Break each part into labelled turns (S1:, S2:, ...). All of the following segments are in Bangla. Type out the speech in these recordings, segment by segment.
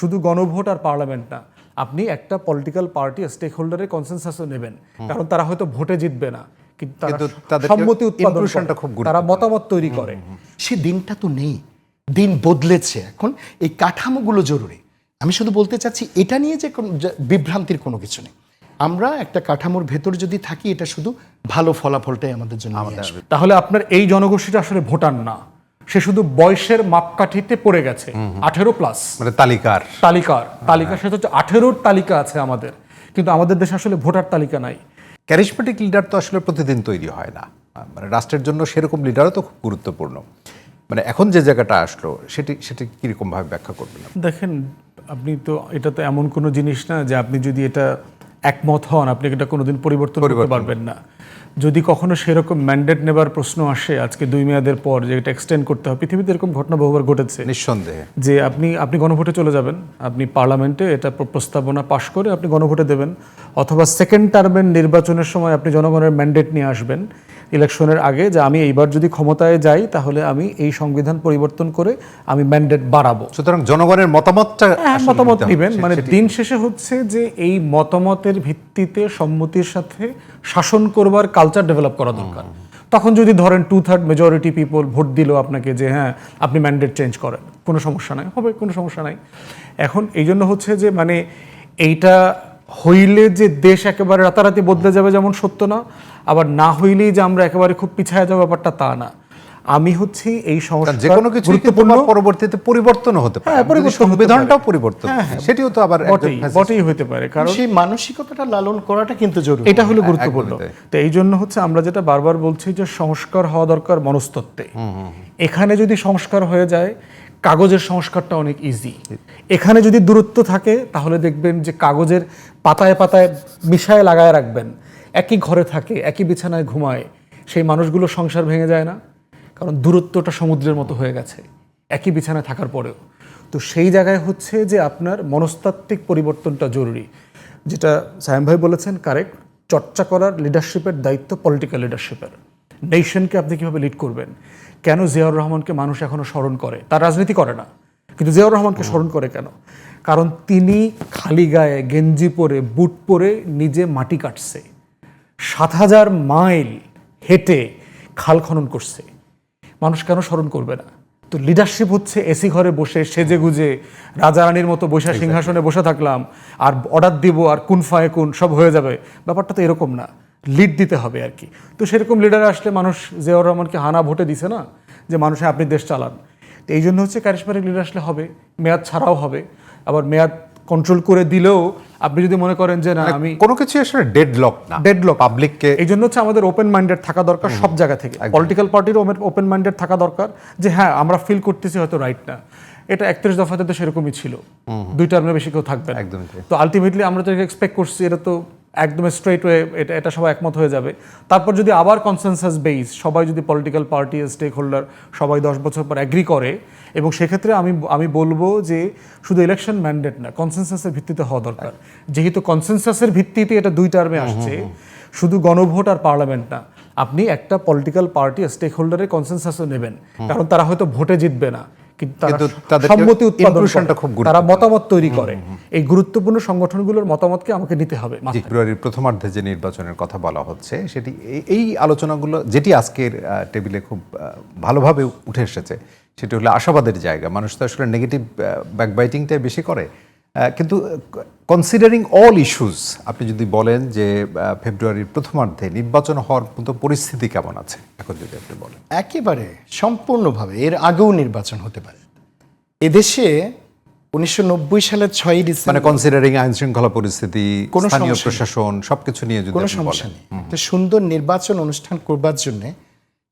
S1: শুধু গণভোট আর পার্লামেন্ট না, আপনি একটা পলিটিক্যাল পার্টি স্টেক হোল্ডারের কনসেনসাসও নেবেন, কারণ তারা হয়তো ভোটে জিতবে না, কিন্তু তারা সম্মতি উৎপাদন করে, তারা মতামত তৈরি করে।
S2: সে দিনটা তো নেই, দিন বদলেছে। এখন এই কাঠামোগুলো জরুরি। আমি শুধু বলতে চাচ্ছি এটা নিয়ে যে বিভ্রান্তির কোনো কিছু নেই। আমরা একটা কাঠামোর ভেতর যদি থাকি, এটা শুধু ভালো ফলাফলটাই আমাদের জন্য নিয়ে আসবে।
S1: তাহলে আপনার এই জনগোষ্ঠীটা আসলে ভোটার না, সে শুধু বয়সের মাপকাঠিতে পড়ে গেছে 18+,
S3: মানে
S1: তালিকার সাথে হচ্ছে 18-র তালিকা আছে আমাদের, কিন্তু আমাদের দেশে আসলে ভোটার তালিকা নাই।
S3: ক্যারিজমেটিক লিডার তো আসলে প্রতিদিন তৈরি হয় না, মানে রাষ্ট্রের জন্য সেরকম লিডারও তো খুব গুরুত্বপূর্ণ। মানে এখন যে জায়গাটা আসলো সেটি কিরকম ভাবে ব্যাখ্যা করবেন?
S1: দেখেন, আপনি তো এটা তো এমন কোনো জিনিস না যে আপনি যদি এটা একমত হন আপনি এটা কোনোদিন পরিবর্তন করতে পারবেন না। যদি কখনো সেরকম ম্যান্ডেট নেবার প্রশ্ন আসে আজকে 2 মেয়াদের পর যে এটা এক্সটেন্ড করতে হবে, পৃথিবীতে এরকম ঘটনা বহুবার ঘটেছে
S3: নিঃসন্দেহে,
S1: যে আপনি গণভোটে চলে যাবেন, আপনি পার্লামেন্টে এটা প্রস্তাবনা পাশ করে আপনি গণভোটে দেবেন, অথবা সেকেন্ড টার্মের নির্বাচনের সময় আপনি জনগণের ম্যান্ডেট নিয়ে আসবেন ইলেকশনের আগে, যে আমি এইবার যদি ক্ষমতায় যাই তাহলে আমি এই সংবিধান পরিবর্তন করে আমি ম্যান্ডেট বাড়াবো।
S3: সুতরাং জনগণের মতামতটা
S1: মতামত নেবেন, মানে দিন শেষে হচ্ছে যে এই মতামতের ভিত্তিতে সম্মতির সাথে শাসন করবার কালচার ডেভেলপ করা দরকার। তখন যদি ধরেন 2/3 মেজরিটি পিপল ভোট দিল আপনাকে যে হ্যাঁ আপনি ম্যান্ডেট চেঞ্জ করেন, কোনো সমস্যা নাই, হবে, কোনো সমস্যা নাই। এখন এই জন্য হচ্ছে যে মানে এইটা হইলে যে দেশ একেবারে রাতারাতি বদলে যাবে যেমন সত্য না, আবার না হইলেই যে আমরা একেবারে খুব পিছায় যাবো ব্যাপারটা তা না। আমি হচ্ছি এই সংস্কার
S3: যে কোনো কিছু গুরুত্বপূর্ণ, পরবর্তীতে পরিবর্তন হতে পারে, সংবিধানটাও পরিবর্তন, সেটিও তো আবার
S1: বটেই হতে পারে, কারণ
S2: সেই মানসিকতাটা লালন করাটা কিন্তু জরুরি,
S1: এটা হলো গুরুত্বপূর্ণ। তো এই জন্য হচ্ছে আমরা যেটা বারবার বলছি যে সংস্কার হওয়া দরকার মনস্তত্ত্বে। এখানে যদি সংস্কার হয়ে যায়, কাগজের সংস্কারটা অনেক ইজি। এখানে যদি দূরত্ব থাকে তাহলে দেখবেন যে কাগজের পাতায় পাতায় মিশায় লাগায় রাখবেন, একই ঘরে থাকে, একই বিছানায় ঘুমায়, সেই মানুষগুলো সংসার ভেঙে যায় না, কারণ দূরত্বটা সমুদ্রের মতো হয়ে গেছে একই বিছানায় থাকার পরেও। তো সেই জায়গায় হচ্ছে যে আপনার মনস্তাত্ত্বিক পরিবর্তনটা জরুরি, যেটা সায়েম ভাই বলেছেন কারেক্ট। চর্চা করার লিডারশিপের দায়িত্ব পলিটিক্যাল লিডারশিপের। নেশনকে আপনি কীভাবে লিড করবেন? কেন জিয়াউর রহমানকে মানুষ এখনও স্মরণ করে? তার রাজনীতি করে না, কিন্তু জিয়াউর রহমানকে স্মরণ করে কেন? কারণ তিনি খালি গায়ে গেঞ্জি পরে বুট পরে নিজে মাটি কাটছে, 7,000 মাইল হেঁটে খাল খনন করছে। মানুষ কেন স্মরণ করবে না? তো লিডারশিপ হচ্ছে এসি ঘরে বসে সেজে গুজে রাজা রানীর মতো বসে সিংহাসনে বসে থাকলাম আর অর্ডার দিব আর কুন ফায়ে কুন সব হয়ে যাবে, ব্যাপারটা তো এরকম না। লিড দিতে হবে আর কি। তো সেরকম লিডার আসলে মানুষ জিয়াউর রহমানকে হানা ভোটে দিছে না যে মানুষে আপনি দেশ চালান। তো এই জন্য হচ্ছে ক্যারিজমেটিক লিডার আসলে হবে, মেয়াদ ছাড়াও হবে, আবার মেয়াদ কন্ট্রোল করে দিলেও আপনি যদি মনে করেন যে না আমি
S3: কোনো কিছু আসলে ডেডলক পাবলিককে,
S1: এই জন্য হচ্ছে আমাদের ওপেন মাইন্ডেড থাকা দরকার সব জায়গা থেকে। পলিটিক্যাল পার্টিরও ওপেন মাইন্ডেড থাকা দরকার যে হ্যাঁ আমরা ফিল করতেছি হয়তো রাইট না, এটা 31 দফাতে তো সেরকমই ছিল, 2 টার্মের বেশি কেউ থাকবে না। তো আলটিমেটলি আমরা তো এক্সপেক্ট করছি এটা তো একদম স্ট্রেট ওয়ে, এটা সবাই একমত হয়ে যাবে। তারপর যদি আবার কনসেনসাস বেস, সবাই যদি পলিটিক্যাল পার্টি স্টেক হোল্ডার সবাই 10 বছর পর অ্যাগ্রি করে, এবং সেক্ষেত্রে আমি বলবো যে শুধু ইলেকশন ম্যান্ডেট না, কনসেনসাসের ভিত্তিতে হওয়া দরকার। যেহেতু কনসেনসাসের ভিত্তিতে এটা 2 টার্মে আসছে, শুধু গণভোট আর পার্লামেন্ট না, আপনি একটা পলিটিক্যাল পার্টি স্টেক হোল্ডারের কনসেনসাসও নেবেন, কারণ তারা হয়তো ভোটে জিতবে না, কিন্তু তারা সম্মতি উৎপাদন করে, তারা মতামত তৈরি করে। এই গুরুত্বপূর্ণ সংগঠনগুলোর মতামতকে আমাকে নিতে হবে।
S3: ফেব্রুয়ারির প্রথমার্ধে যে নির্বাচনের কথা বলা হচ্ছে, সেটি এই আলোচনাগুলো যেটি আজকের টেবিলে খুব ভালোভাবে উঠে এসেছে, সেটি হলো আশাবাদের জায়গা। মানুষ তো আসলে নেগেটিভ ব্যাকবাইটিংটাই বেশি করে, কিন্তু কনসিডারিং অল ইস্যুস আপনি যদি বলেন যে ফেব্রুয়ারির প্রথমার্ধে নির্বাচন হওয়ার মতো পরিস্থিতি কেমন আছে এখন যদি আপনি বলেন?
S2: একেবারে সম্পূর্ণভাবে এর আগেও নির্বাচন হতে পারে এদেশে। 1990 সালের 6 ডিসেম্বর,
S3: মানে কনসিডারিং আইন শৃঙ্খলা পরিস্থিতি, স্থানীয় প্রশাসন সবকিছু নিয়ে যদি
S2: কোনো সমস্যা নেই। তো সুন্দর নির্বাচন অনুষ্ঠান করবার জন্য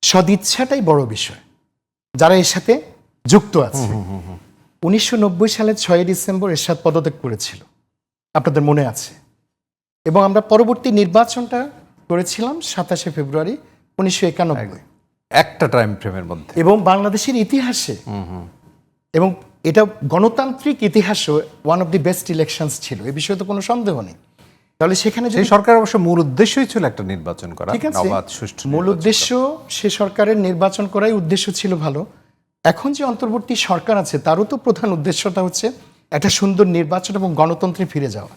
S2: সদিচ্ছাটাই বড় বিষয়, যারা এর সাথে যুক্ত আছে। 1990 সালের 6 ডিসেম্বর এরশাদ পদত্যাগ করেছিল, আপনাদের মনে আছে, এবং আমরা পরবর্তী নির্বাচনটা করেছিলাম 27 ফেব্রুয়ারি 1991,
S3: একটা টাইম ফ্রেমের মধ্যে,
S2: এবং বাংলাদেশের ইতিহাসে এবং এটা গণতান্ত্রিক ইতিহাসও one of the best elections ছিল, এ বিষয়ে তো কোনো সন্দেহ নেই। তাহলে সেখানে যে
S3: সরকার অবশ্য মূল উদ্দেশ্যই ছিল একটা নির্বাচন করা,
S2: অবাধ সুষ্ঠু মূল উদ্দেশ্য, সে সরকারের নির্বাচন করাই উদ্দেশ্য ছিল ভালো। এখন যে অন্তর্বর্তী সরকার আছে তারও তো প্রধান উদ্দেশ্যটা হচ্ছে একটা সুন্দর নির্বাচন এবং গণতন্ত্রে ফিরে যাওয়া।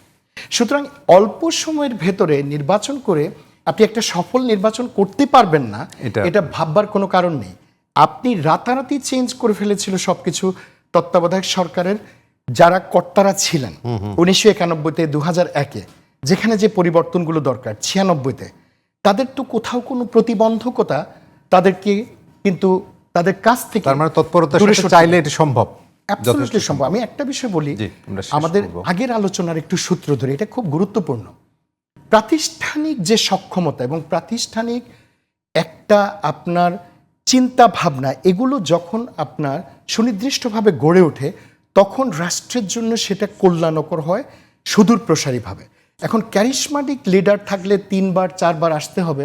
S2: সুতরাং অল্প সময়ের ভেতরে নির্বাচন করে আপনি একটা সফল নির্বাচন করতে পারবেন না, এটা ভাববার কোনো কারণ নেই। আপনি রাতারাতি চেঞ্জ করে ফেলেছিল সবকিছু তত্ত্বাবধায়ক সরকারের যারা কর্তারা ছিলেন 1991-তে, 2001-এ, যেখানে যে পরিবর্তনগুলো দরকার 96-তে, তাদের তো কোথাও কোনো প্রতিবন্ধকতা তাদেরকে কিন্তু তাদের কাছ থেকে
S3: তার মানে তৎপরতার সাথে চাইলে এটা সম্ভব,
S2: অ্যাবসলিউটলি সম্ভব। আমি একটা বিষয় বলি, আমাদের আগের আলোচনার একটু সূত্র ধরে, এটা খুব গুরুত্বপূর্ণ। প্রাতিষ্ঠানিক যে সক্ষমতা এবং প্রাতিষ্ঠানিক একটা আপনার চিন্তা ভাবনা, এগুলো যখন আপনার সুনির্দিষ্টভাবে গড়ে ওঠে তখন রাষ্ট্রের জন্য সেটা কল্যাণকর হয় সুদূর প্রসারীভাবে। এখন ক্যারিশমাটিক লিডার থাকলে 3 বার 4 বার আসতে হবে,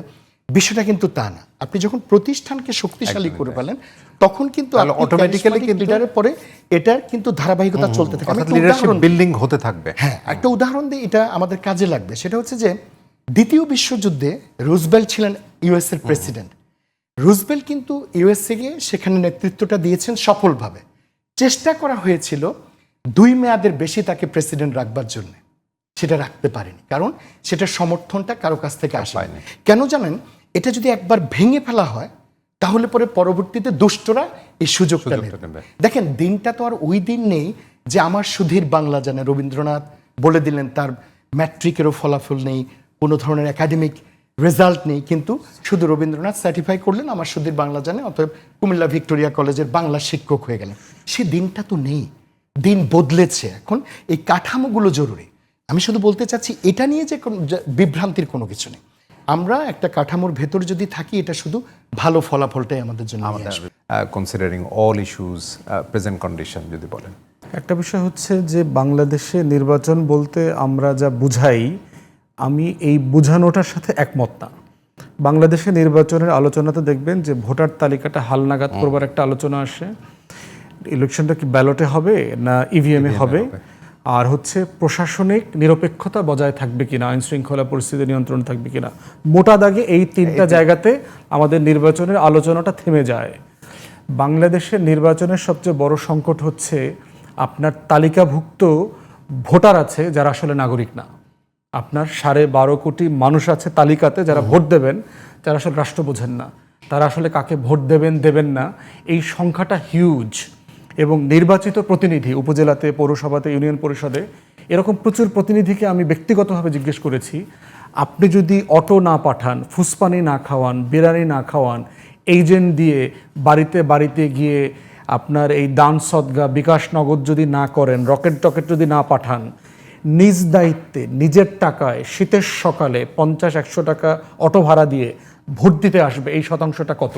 S2: বিষয়টা কিন্তু তা না। আপনি যখন প্রতিষ্ঠানকে শক্তিশালী করে ফেলেন তখন কিন্তু
S3: অটোমেটিক্যালি
S2: লিডারের পরে এটার কিন্তু ধারাবাহিকতা চলতে থাকে।
S3: লিডারশিপ বিল্ডিং হতে থাকবে।
S2: হ্যাঁ, একটা উদাহরণ দিই, এটা আমাদের কাজে লাগবে। সেটা হচ্ছে যে দ্বিতীয় বিশ্বযুদ্ধে রুজভেল্ট ছিলেন ইউএস এর প্রেসিডেন্ট। রুজভেল্ট কিন্তু ইউএসএ গিয়ে সেখানে নেতৃত্বটা দিয়েছেন সফলভাবে। চেষ্টা করা হয়েছিল 2 মেয়াদের বেশি তাকে প্রেসিডেন্ট রাখবার জন্য, সেটা রাখতে পারেনি, কারণ সেটার সমর্থনটা কারো কাছ থেকে আসেনি। কেন জানেন? এটা যদি একবার ভেঙে ফেলা হয় তাহলে পরে পরবর্তীতে দুষ্টরা এই সুযোগটা নেবে। দেখেন, দিনটা তো আর ওই দিন নেই যে আমার সুধীর বাংলা জানে, রবীন্দ্রনাথ বলে দিলেন তার ম্যাট্রিকেরও ফলাফল নেই, কোনো ধরনের একাডেমিক রেজাল্ট নেই, কিন্তু শুধু রবীন্দ্রনাথ সার্টিফাই করলেন আমার সুধীর বাংলা জানে, অতএব কুমিল্লা ভিক্টোরিয়া কলেজের বাংলা শিক্ষক হয়ে গেলেন। সে দিনটা তো নেই, দিন বদলেছে। এখন এই কাঠামোগুলো জরুরি। আমি শুধু বলতে চাচ্ছি এটা নিয়ে যে বিভ্রান্তির কোনো কিছু নেই। আমরা একটা কাঠামোর ভেতর যদি থাকি, এটা শুধু ভালো ফলাফলটাই আমাদের জন্য আসবে।
S3: Considering all issues, present condition যদি বলেন।
S1: একটা বিষয় হচ্ছে যে বাংলাদেশে নির্বাচন বলতে আমরা যা বুঝাই, আমি এই বুঝানোটার সাথে একমত না। বাংলাদেশে নির্বাচনের আলোচনাতে দেখবেন যে ভোটার তালিকাটা হালনাগাদ করবার একটা আলোচনা আসে। ইলেকশনটা কি ব্যালটে হবে না ইভিএমে হবে, আর হচ্ছে প্রশাসনিক নিরপেক্ষতা বজায় থাকবে কিনা, আইন শৃঙ্খলা পরিস্থিতি নিয়ন্ত্রণ থাকবে কিনা। মোটা দাগে এই 3টা জায়গাতে আমাদের নির্বাচনের আলোচনাটা থেমে যায়। বাংলাদেশের নির্বাচনের সবচেয়ে বড় সংকট হচ্ছে আপনার তালিকাভুক্ত ভোটার আছে যারা আসলে নাগরিক না। আপনার 12.5 কোটি মানুষ আছে তালিকাতে যারা ভোট দেবেন, যারা আসলে রাষ্ট্র বোঝেন না, তারা আসলে কাকে ভোট দেবেন না, এই সংখ্যাটা হিউজ। এবং নির্বাচিত প্রতিনিধি উপজেলাতে, পৌরসভাতে, ইউনিয়ন পরিষদে, এরকম প্রচুর প্রতিনিধিকে আমি ব্যক্তিগতভাবে জিজ্ঞেস করেছি, আপনি যদি অটো না পাঠান, ফুসপানি না খাওয়ান, বিরিয়ানি না খাওয়ান, এজেন্ট দিয়ে বাড়িতে বাড়িতে গিয়ে আপনার এই দান সদগা, বিকাশ নগদ যদি না করেন, রকেট টকেট যদি না পাঠান, নিজ দায়িত্বে নিজের টাকায় শীতের সকালে 50-100 টাকা অটো ভাড়া দিয়ে ভোট দিতে আসবে, এই শতাংশটা কত?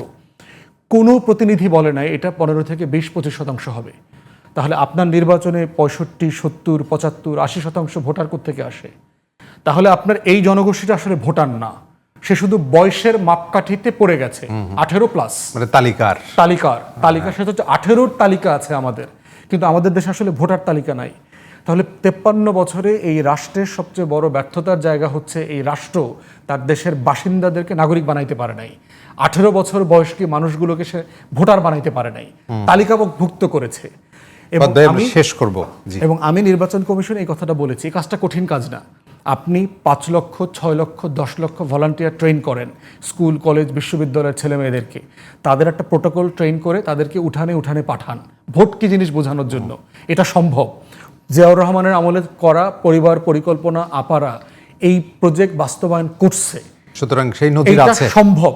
S1: কোনো প্রতিনিধি বলে নাই এটা 15 থেকে 20-25% হবে। তাহলে আপনার নির্বাচনে 65, 70, 75, 80% ভোটার কোত্থেকে আসে? তাহলে আপনার এই জনগোষ্ঠীটা আসলে ভোটার না, সে শুধু বয়সের মাপকাঠিতে পড়ে গেছে 18+,
S3: মানে তালিকার
S1: সাথে হচ্ছে 18-র তালিকা আছে আমাদের, কিন্তু আমাদের দেশে আসলে ভোটার তালিকা নাই। তাহলে 53 বছরে এই রাষ্ট্রের সবচেয়ে বড় ব্যর্থতার জায়গা হচ্ছে এই রাষ্ট্র তার দেশের বাসিন্দাদেরকে নাগরিক বানাইতে পারে নাই। 18 বছর বয়স্কী মানুষগুলোকে সে ভোটার বানাইতে পারে নাই, তালিকাভুক্ত করেছে। এবং আমি নির্বাচন কমিশন এই কথাটা বলেছি, এই কাজটা কঠিন কাজ না। আপনি 5 লক্ষ, 6 লক্ষ, 10 লক্ষ ভলান্টিয়ার ট্রেন করেন স্কুল, কলেজ, বিশ্ববিদ্যালয়ের ছেলে মেয়েদেরকে, তাদের একটা প্রোটোকল ট্রেন করে তাদেরকে উঠানে পাঠান ভোট কি জিনিস বোঝানোর জন্য। এটা সম্ভব। জিয়াউর রহমানের আমলে করা পরিবার পরিকল্পনা আপারা এই প্রজেক্ট বাস্তবায়ন করছে,
S3: সুতরাং সেই নজির আছে,
S1: সম্ভব।